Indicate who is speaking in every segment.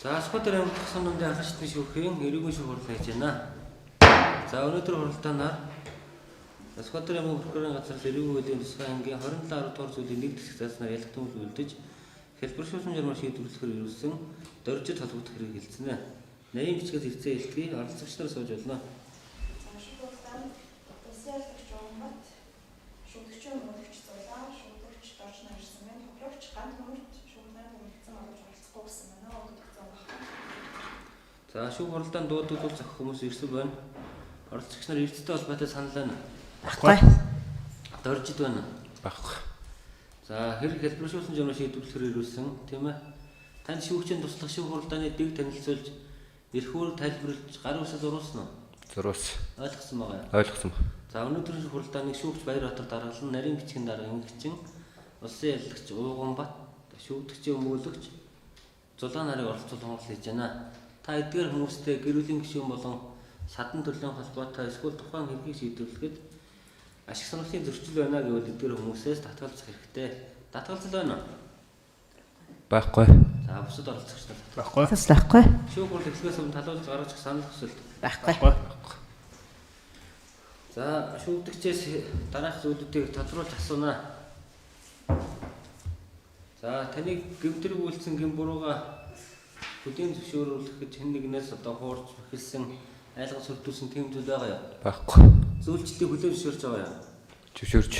Speaker 1: За Сквадр амт санамд анхаарчны шүүхийн эрүүгийн шүүх хурал хийж байна. За өнөөдөр хуралдаанаар Сквадр амт прокурорын газар эрүүгийн хөлийн тусгай ангийн 27 10 дугаар зүйлийн нэг хэсэг зааснаар ялгтмал үлдэж хэлбэршүүлсэн журмаар шийдвэрлэхээр ирүүлсэн дөржид холбогдох хэрэг хэлсэн. Нарийн бичгээс ирцээ хэлтгийг оролцогч нар сууж болно.
Speaker 2: За шүүхтан төсөөлөгч Умбат шүүгчийн мөрөгч зулаа шүүгч дорж нарсан байна. Хохирогч ганц мөрөгч шүүгтэн бүрэлдэхүүн олж оролцохгүй гэсэн байна.
Speaker 1: За шүүх хуралдаанд дуудвал зохих хүмүүс ирсэн байна. Оролцогч нар эрдэнэтэй холбоотой санал байна.
Speaker 3: Баггүй.
Speaker 1: Доржид байна.
Speaker 3: Баггүй.
Speaker 1: За хэрэг хэлбэршүүлсэн журмаар шийдвэрлэхээр ирүүлсэн тийм ээ. Танд шүүгчийн туслах шүүх хуралдааны дэг танилцуулж эрхүүр тайлбарлаж гар үсэл зурулсан уу?
Speaker 3: Зурулсан.
Speaker 1: Ойлгосон байгаа юу?
Speaker 3: Ойлгосон.
Speaker 1: За өнөөдрийн шүүх хуралдааныг шүүгч Баярбаатар дараалан нарийн бичгийн дарга эмгэгчин улсын яллагч Ууганбат шүүгдэгчийн өмгөөлөгч Зулаа нарыг оролцуулан хурал хийж байна. Та эдгээр хүмүүстэй гэр бүлийн гишүүн болон садан төлөөн холбоотой эсвэл тухайн хэргийг шийдвэрлэхэд ашиг сонирхлын зөрчил байна гэвэл эдгээр хүмүүсээс татгалзах хэрэгтэй. Татгалзал байна уу?
Speaker 3: Байхгүй.
Speaker 1: За бусад оролцогч нар
Speaker 3: Байхгүй. Байхгүй.
Speaker 1: шүүх хурал эхлэхээс өмнө талуулж гаргаж санал хүсэлт.
Speaker 3: Байхгүй.
Speaker 1: За шүүгдэгчээс дараах зүйлүүдийг тодруулж асууна. За таныг гэмтрэг үйлцэн гэм бурууга бүдийн зөвшөөрүүлэхэд хэн нэгнээс одоо хуурч эхэлсэн айлгаж хөрдүүлсэн тийм зүйл байгаа юу?
Speaker 3: Байхгүй.
Speaker 1: Зөвлөлтийг хүлээн зөвшөөрч байгаа юу?
Speaker 3: Зөвшөөрч.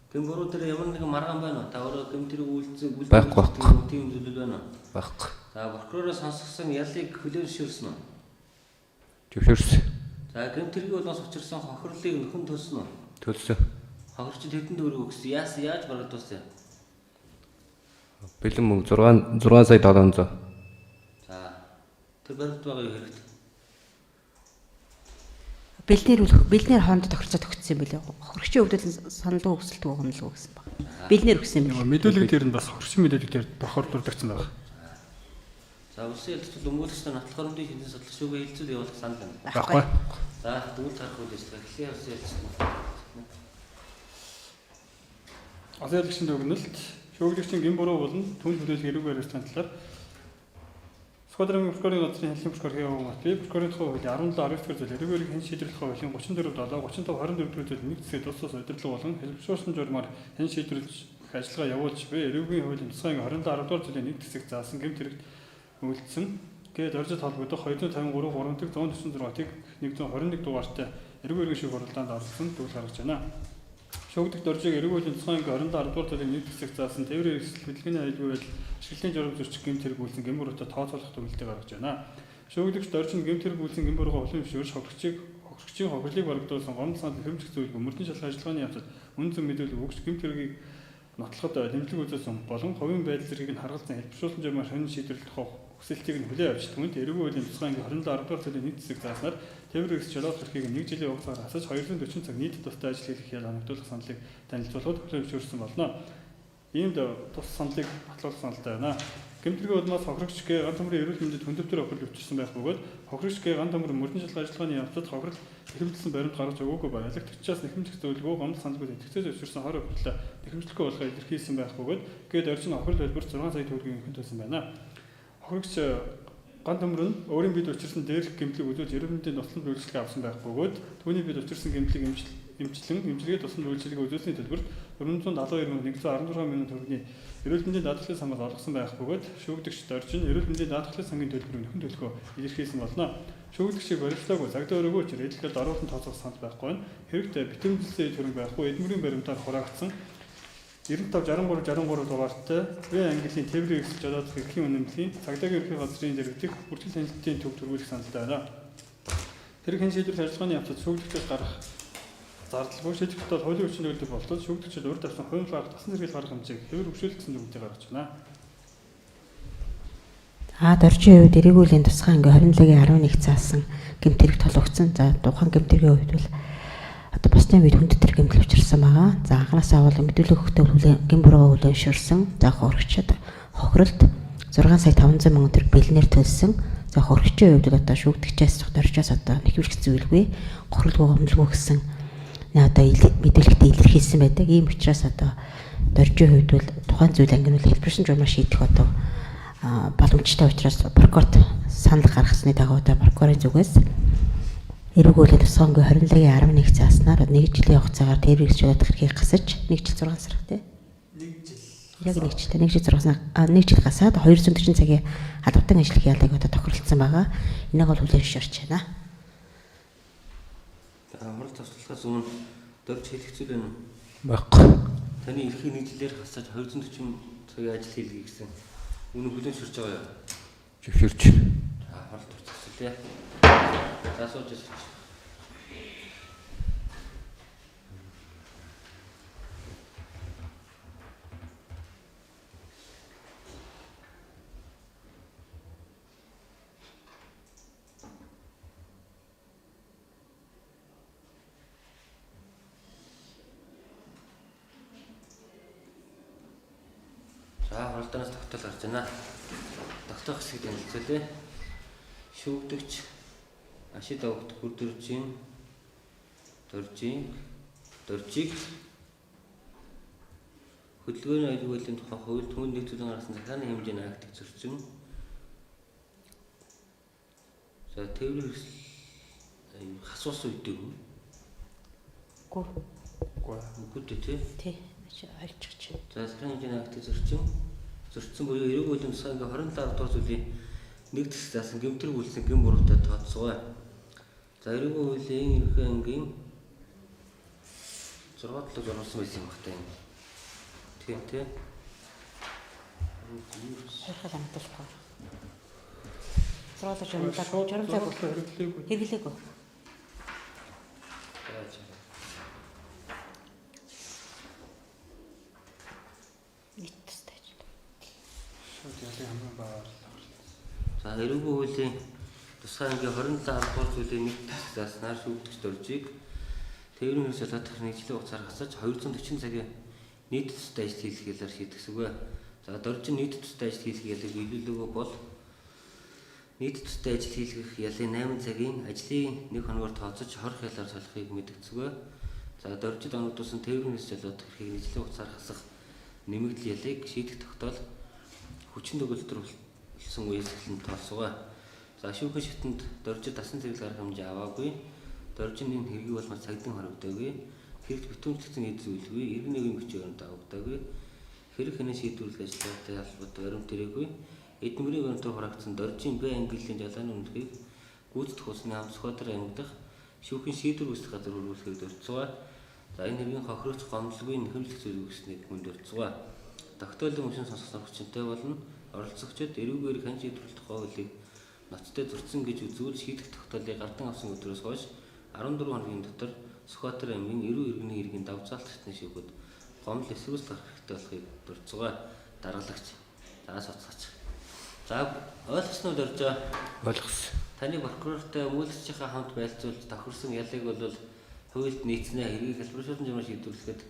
Speaker 1: Гэм буруу дээр ямар нэгэн маргаан байна уу? Та өөрөө гэмтрэг үйлцэн
Speaker 3: Байхгүй.
Speaker 1: тийм зүйл байна уу?
Speaker 3: Байхгүй.
Speaker 1: За прокуророо сонсгосон ялыг хүлээн зөвшөөрсөн үү?
Speaker 3: Зөвшөөрсөн.
Speaker 1: За гэмтрэг болоос учирсан хохирлыг нөхөн төлсөн үү?
Speaker 3: Төлсөн.
Speaker 1: Хохирчид хэдэн төгрөг өгсөн? Яаж барагдуулсан?
Speaker 3: Бэлэн мөнгө 6 сая 700.
Speaker 1: За тэр баримт байгаа юу хэрэгтэй?
Speaker 4: Бэлнэр хонд тохирцоо төгссөн юм билээ. Хохирогчийн өвдөл саналын өгсөлт өгөмлөг гэсэн баг. Бэлнэр өгсөн юм.
Speaker 5: Мэдүүлэг дээр нь бас хөрчин мэдүүлэг дээр тохиолдуулагдсан байгаа.
Speaker 1: За улсын ялдчил өмгөөлөгчтэй нотлох хөрөмдийн шинжлэх судлах шүүгээ хилцүүл явуулах санал байна.
Speaker 5: Баггүй.
Speaker 1: За дүүл тарах үйл ажиллагаа эхлэе улсын ялдчил.
Speaker 5: Улсын ялдчилын дүгнэлт шүүгдэгчийн гин буруу болон түн хүлээлт эрүүгээр станцлаар Сквадрын прокурорын газрын хэллийн прокурор Хэвэн Матвей прокурорын хуулийн 17 19 дугаар зүйл эрүүгээр хэн шийдвэрлэх хуулийн 34 7 35 22 дугаар зүйл нэг зэсгээ тусаас удирдлага болон хэлбэршүүлсэн журмаар хэн шийдвэрлэж ажиллагаа явуулж буй эрүүгийн хуулийн тусгай 27 10 дугаар зүйлийн нэг зэсэг заасан гэмт хэрэгт үйлдсэн гээд оржид холбогдох 253 346-ыг 121 дугаартай эрүүгийн шүүх хуралдаанд орсон зүйл гаргаж байна. Шүүгдэгч доржиг эрүүгийн тусгай 27 10 дугаар зүйлийн нэг зэсэг заасан тээврийн эрсдэл хөдөлгөөний аюулгүй байдал ашиглалтын журам зөрчих гэмт хэрэг үйлсэн гэмбүрүүтэй тооцоолох төлөвлөлтийг гаргаж байна. Шүүгдэгч доржин гэмт хэрэг үйлсэн гэмбүрүүгээ улсын зөвшөөрч хохирогчийн хохирлыг барагдуулсан гомдол санал хэмжих зүйлгүй мөрдөн шалгах ажиллагааны явцад үн зөв мэдээлэл өгч гэмт хэрэгийг нотлоход дэмжлэг үзүүлсэн болон хувийн байдал зэргийг нь харгалзан хэлбэршүүлсэн журмаар шөнө шийдвэрлэх хүсэлтийг нь хүлээн авч түнд эрүүгийн хуулийн тусгай 27 10 дугаар зүйлийн нэг зэсэг зааснаар тээврийн эрсдэл жолоох эрхийг 1 жилийн хугацаагаар асаж 240 цаг нийт тустай ажил хийх ял хамгаалах саналыг танилцуулахад хүлээн зөвшөөрсөн болно. Иймд тус саналыг батлуулах саналтай байна. Гэмтргийн улмаас хохирогч гээ ганц төмрийн эрүүл мэндэд хүндэвтэр охирол өвчсөн байх бөгөөд хохирогч гээ ганц төмөр мөрдөн шалгах ажиллагааны явцад хохирол нэхэмжлсэн баримт гаргаж өгөөгүй ба ялагчдаас нэхэмжих зөвлөгөө гомдол саналгүй идэвхтэй зөвшөөрсөн 20 хурлаа нэхэмжлэхгүй болохыг илэрхийлсэн байх бөгөөд гээд орчин хохирол хэлбэр 6 сая төгрөгийн нөхөн төлсөн байна. Хохирогч ганц төмөр нь өөрийн бид учирсан дээрх гэмтлэг үзүүлж эрүүл мэндийн туслан үйлчлэгээ авсан байх бөгөөд түүний бид учирсан гэмтлэг эмчилгээ туслан үйлчлэгээ үзүүлсний төлбөрт 472,116 мянган төгрөгийн эрүүл мэндийн даатгалын самаас олгосон байх бөгөөд шүүгдэгч доржин эрүүл мэндийн даатгалын сангийн төлбөрийг нөхөн төлөхөө илэрхийлсэн болно. Шүүгдэгчийг баримтлаагүй загтаа өрөөгөө ч эдгэлд оруулан тооцоох санал байхгүй нь хэрэгтэй битэмжлэлийн хөрөнгө байхгүй эдмүрийн баримтаар хураагдсан 95 63 дугаартай В английн тээврийн эрсдэл жолоодох эрхийн үнэмлэлийн цагдаагийн ерхий газрын дэргэдэх бүртгэл танилцуулалтын төв төрүүлэх саналтай байна. Хэрэг хэн шийдвэрлэх ажиллагааны явцад шүүгдэгчээс гарах зардалгүй шийдвэрлэлд хуулийн хүчин төгөлдөг болтол шүүгдэгчид урд авсан хувийн гарах тасан зэрэг гарах хэмжээг хэвээр өгшөөлөх гэсэн зүйлийг гаргаж байна.
Speaker 4: Доржийн үед эрүүгийн тусгай анги 27-11 заасан гэмт хэрэг тологцсон. За тухайн гэмт хэргийн үед бол одоо бусдын үед хүндэтгэр гэмтэл учирсан байгаа. За анхнаасаа бол мэдүүлэг өгтөл гэн бурууга хүлээн зөвшөөрсөн. За хохирогчид хохиролд 6 сая 500 мянган төгрөг бэлнээр төлсөн. За хохирогчийн үед одоо шүүгдэгчээс доржоос одоо нэхвэрх зүйлгүй хохирлгүй гомдлгүй гэсэн одоо мэдүүлэгт илэрхийлсэн байдаг. Ийм учраас одоо доржийн үед бол тухайн зүйл анги нь хэлбэршин журмаар шийдэх одоо боломжтой учраас прокурорт санал гаргасны дагуу прокурорын зүгээс эрүүгүйлийн тусгаангүй 21-11 зааснаар 1 жилийн хугацаагаар тээврэгчүүлэх хэргийг гасаж 1 жил 6 сар тий.
Speaker 1: 1 жил.
Speaker 4: Яг 1 жил 6 сар 1 жил гасаад 240 цагийн албатан ажлын ялыг одоо тохиролцсон байгаа. Энийг бол хүлээн зөвшөөрч байна.
Speaker 1: Хурал тусгалахаас өмнө дөрж хэлэхцүүл байна.
Speaker 3: Баггүй.
Speaker 1: Таны эрхийг 1 жилээр хасаж 240 цагийн ажил хийлгэе гэсэн. Үнэн хүлээн зөвшөөрч байгаа юу?
Speaker 3: Зөвшөөрч.
Speaker 1: Хурал тусгалъя. За сууж ирсэн. За хуралдаанаас тогтоол гарч байна. Тогтоох хэсгийг танилцуулъя. Шүүгдэгч ашид авахт бүрдэржийн дөржийг хөдөлгөөний аюулгүй тухай хувьд түн нэгтгэн гаргасан захааны хэмжээний актыг зөрчсөн. За тээврийн хасуусан үедээ үгүй тий.
Speaker 4: Тий. Ойлцооч.
Speaker 1: За захааны хэмжээний актыг зөрчсөн буюу эрүүгүйлийн тусгааны 27 дугаар зүйлийн 1 дэс заасан гэмтэр үйлсэн гэм буруутай тооцсоо. За эрүүгүйлийн ерөнхий ангийн 6 талд оруулсан байсан юм багтаа юм. Тий.
Speaker 4: Хэрхэл амталхгүй. Зроолж амталгүй хэрэглээгүй. За
Speaker 1: эрүүгүй хуулийн тусгай ангийн 27 дугаар зүйлийн 1 дэс зааснаар шүүгдэгч дөржийг тээврийн хэмжээ солиодох нэгжлийн хугацаар хасаж 240 цагийн нийт төстэй ажил хийх ялаар шийдэгсэвэ. За дөржин нийт төстэй ажил хийх ялыг биелүүлээгөө бол нийт төстэй ажил хийх ялын 8 цагийн ажлын 1 хоногоор тооцож хорих ялаар солихыг мэдэгцэвэ. За дөржид оногдуулсан тээврийн хэмжээ солиодох хэргийг нэгжлийн хугацаар хасах нэмэгдэл ялыг шийдэх тогтоол хүчин төгөлдрүүлсэн үеэс эхлэн тооцсоо. За шүүхийн шатанд дөржид дасан зэрэг гарах хэмжээ аваагүй. Дөржины хэргийг болмол цагдин хоригдоогүй. Хэрэгт бүтэмжлэгдсэн эд зүйлгүй. Иргэн нэгэн бичиг баримт авагдаагүй. Хэрэг хянаа шийдвэрлэх ажлаатай холбоотой баримт ирээгүй. Эдмэрийн баримтаар хураагдсан дөржин Б ангиллын жалгааны үнэлгээг гүйцэтгэх усны Хамсхбаатар аймаг дахь шүүхийн шийдвэр үүсгэх газар хүргүүлэхэд дурдсгаа. За энэ хэргийн хохирогч гомдлгүй нэхэмжлэх зүйл үүснэг мөн дурдсгаа. Тогтоолын машин сонсох хүчинтэй болно. Оролцогчид эрүүгээр хэн шийдвэрлэх тухай хуулийг ноцтой зөрчсөн гэж үзвэл шийдэх тогтоолыг гардан авсан өдрөөс хойш 14 хоногийн дотор Сүхбаатар аймгийн эрүү иргэний иргэн давцаалт шатны шүүхэд гомдол эсвэлт гарах хэрэгтэй болохыг дурдсгаа. Даргалагч. За суцгаач. За ойлгосноо дөржөө.
Speaker 3: Ойлгосон.
Speaker 1: Таны прокурортой мүүлчийнхаа хамт байлцуулж тохирсон ялыг бол хуульд нийцнэ хэргийг хэлбэршүүлэн жимээр шийдвэрлэхэд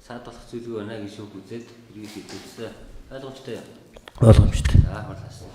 Speaker 1: саад болох зүйлгүй байна гэж шүүх үзээд хэргийг шийдвэрлэсэн. Ойлгомжтой.
Speaker 3: Ойлгомжтой.
Speaker 1: За хоолойсон.